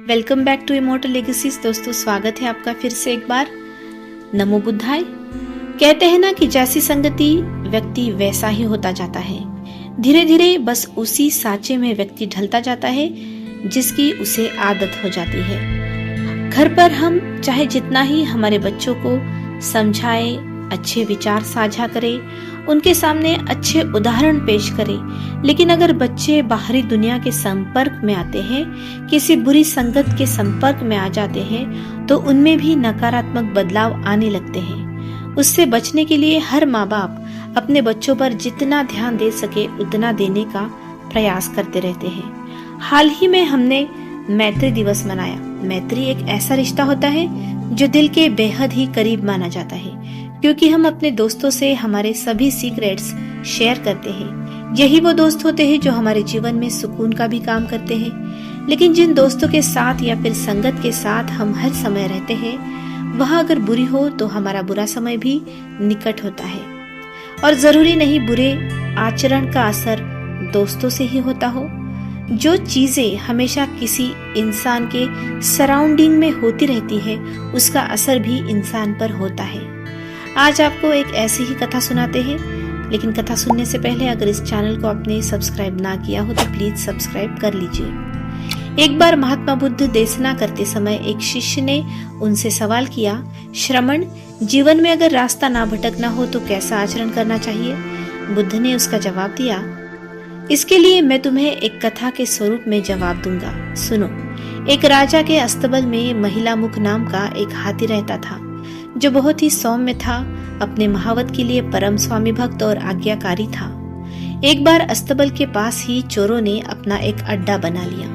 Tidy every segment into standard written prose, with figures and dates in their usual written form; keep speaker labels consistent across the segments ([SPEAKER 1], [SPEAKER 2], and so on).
[SPEAKER 1] Welcome back to immortal legacies. दोस्तों, स्वागत है आपका फिर से एक बार। नमो बुद्धाय। कहते हैं ना कि जैसी संगति व्यक्ति वैसा ही होता जाता है। धीरे धीरे बस उसी साँचे में व्यक्ति ढलता जाता है जिसकी उसे आदत हो जाती है। घर पर हम चाहे जितना ही हमारे बच्चों को समझाएं, अच्छे विचार साझा करें, उनके सामने अच्छे उदाहरण पेश करें, लेकिन अगर बच्चे बाहरी दुनिया के संपर्क में आते हैं, किसी बुरी संगत के संपर्क में आ जाते हैं, तो उनमें भी नकारात्मक बदलाव आने लगते हैं। उससे बचने के लिए हर माँ बाप अपने बच्चों पर जितना ध्यान दे सके उतना देने का प्रयास करते रहते हैं। हाल ही में हमने मैत्री दिवस मनाया। मैत्री एक ऐसा रिश्ता होता है जो दिल के बेहद ही करीब माना जाता है, क्योंकि हम अपने दोस्तों से हमारे सभी सीक्रेट्स शेयर करते हैं। यही वो दोस्त होते हैं जो हमारे जीवन में सुकून का भी काम करते हैं। लेकिन जिन दोस्तों के साथ या फिर संगत के साथ हम हर समय रहते हैं, वह अगर बुरी हो तो हमारा बुरा समय भी निकट होता है। और जरूरी नहीं बुरे आचरण का असर दोस्तों से ही होता हो। जो चीजें हमेशा किसी इंसान के सराउंडिंग में होती रहती है, उसका असर भी इंसान पर होता है। आज आपको एक ऐसी ही कथा सुनाते हैं, लेकिन कथा सुनने से पहले अगर इस चैनल को आपने सब्सक्राइब ना किया हो तो प्लीज सब्सक्राइब कर लीजिए। एक बार महात्मा बुद्ध देशना करते समय एक शिष्य ने उनसे सवाल किया, श्रमण, जीवन में अगर रास्ता ना भटकना हो तो कैसा आचरण करना चाहिए? बुद्ध ने उसका जवाब दिया, इसके लिए मैं तुम्हें एक कथा के स्वरूप में जवाब दूंगा। सुनो। एक राजा के अस्तबल में महिला मुख नाम का एक हाथी रहता था, जो बहुत ही सौम्य था, अपने महावत के लिए परम स्वामी भक्त और आज्ञाकारी था। एक बार अस्तबल के पास ही चोरों ने अपना एक अड्डा बना लिया।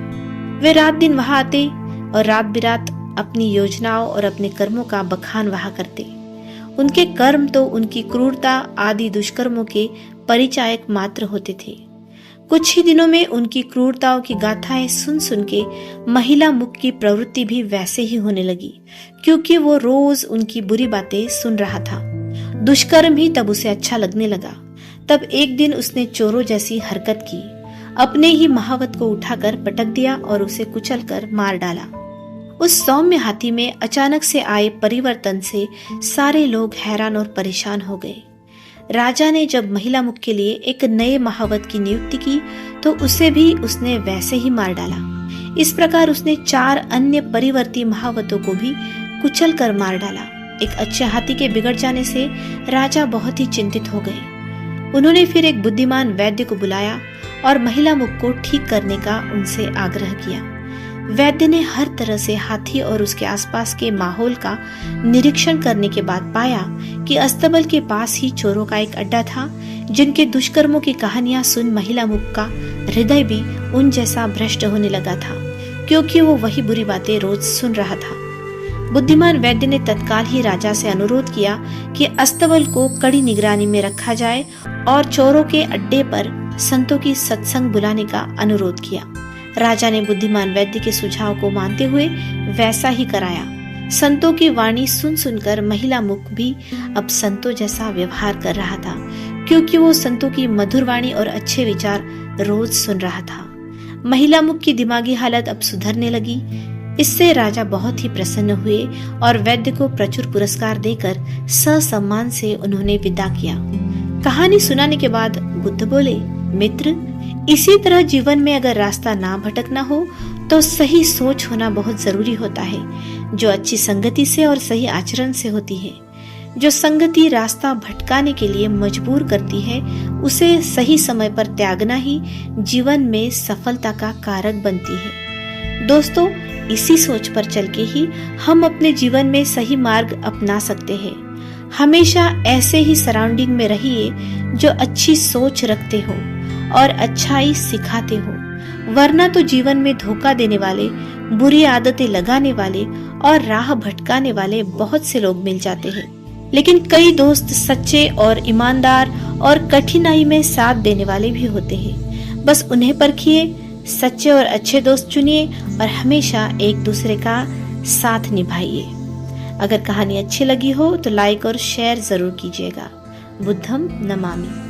[SPEAKER 1] वे रात दिन वहां आते और रात बिरात अपनी योजनाओं और अपने कर्मों का बखान वहां करते। उनके कर्म तो उनकी क्रूरता आदि दुष्कर्मों के परिचायक मात्र होते थे। कुछ ही दिनों में उनकी क्रूरताओं की गाथाएं सुन सुन के महिला मुख की प्रवृत्ति भी वैसे ही होने लगी, क्योंकि वो रोज उनकी बुरी बातें सुन रहा था। दुष्कर्म भी तब उसे अच्छा लगने लगा। तब एक दिन उसने चोरों जैसी हरकत की, अपने ही महावत को उठाकर पटक दिया और उसे कुचलकर मार डाला। उस सौम्य हाथी में अचानक से आए परिवर्तन से सारे लोग हैरान और परेशान हो गए। राजा ने जब महिला मुख के लिए एक नए महावत की नियुक्ति की तो उसे भी उसने वैसे ही मार डाला। इस प्रकार उसने 4 अन्य परिवर्ती महावतों को भी कुचल कर मार डाला। एक अच्छे हाथी के बिगड़ जाने से राजा बहुत ही चिंतित हो गए। उन्होंने फिर एक बुद्धिमान वैद्य को बुलाया और महिला मुख को ठीक करने का उनसे आग्रह किया। वैद्य ने हर तरह से हाथी और उसके आसपास के माहौल का निरीक्षण करने के बाद पाया कि अस्तबल के पास ही चोरों का एक अड्डा था, जिनके दुष्कर्मों की कहानियां सुन महिला मुख का हृदय भी उन जैसा भ्रष्ट होने लगा था, क्योंकि वो वही बुरी बातें रोज सुन रहा था। बुद्धिमान वैद्य ने तत्काल ही राजा से अनुरोध किया कि अस्तबल को कड़ी निगरानी में रखा जाए और चोरों के अड्डे पर संतों की सत्संग बुलाने का अनुरोध किया। राजा ने बुद्धिमान वैद्य के सुझाव को मानते हुए वैसा ही कराया। संतों की वाणी सुन सुनकर महिला मुख भी अब संतों जैसा व्यवहार कर रहा था, क्योंकि वो संतों की मधुर वाणी और अच्छे विचार रोज सुन रहा था। महिला मुख की दिमागी हालत अब सुधरने लगी। इससे राजा बहुत ही प्रसन्न हुए और वैद्य को प्रचुर पुरस्कार देकर ससम्मान से उन्होंने विदा किया। कहानी सुनाने के बाद बुद्ध बोले, मित्र, इसी तरह जीवन में अगर रास्ता ना भटकना हो तो सही सोच होना बहुत जरूरी होता है, जो अच्छी संगति से और सही आचरण से होती है। जो संगति रास्ता भटकाने के लिए मजबूर करती है, उसे सही समय पर त्यागना ही जीवन में सफलता का कारक बनती है। दोस्तों, इसी सोच पर चल के ही हम अपने जीवन में सही मार्ग अपना सकते हैं। हमेशा ऐसे ही सराउंडिंग में रहिए जो अच्छी सोच रखते हो और अच्छाई सिखाते हो, वरना तो जीवन में धोखा देने वाले, बुरी आदतें लगाने वाले और राह भटकाने वाले बहुत से लोग मिल जाते हैं। लेकिन कई दोस्त सच्चे और ईमानदार और कठिनाई में साथ देने वाले भी होते हैं। बस उन्हें परखिए, सच्चे और अच्छे दोस्त चुनिए और हमेशा एक दूसरे का साथ निभाइए। अगर कहानी अच्छी लगी हो तो लाइक और शेयर जरूर कीजिएगा। बुद्धम नमामि।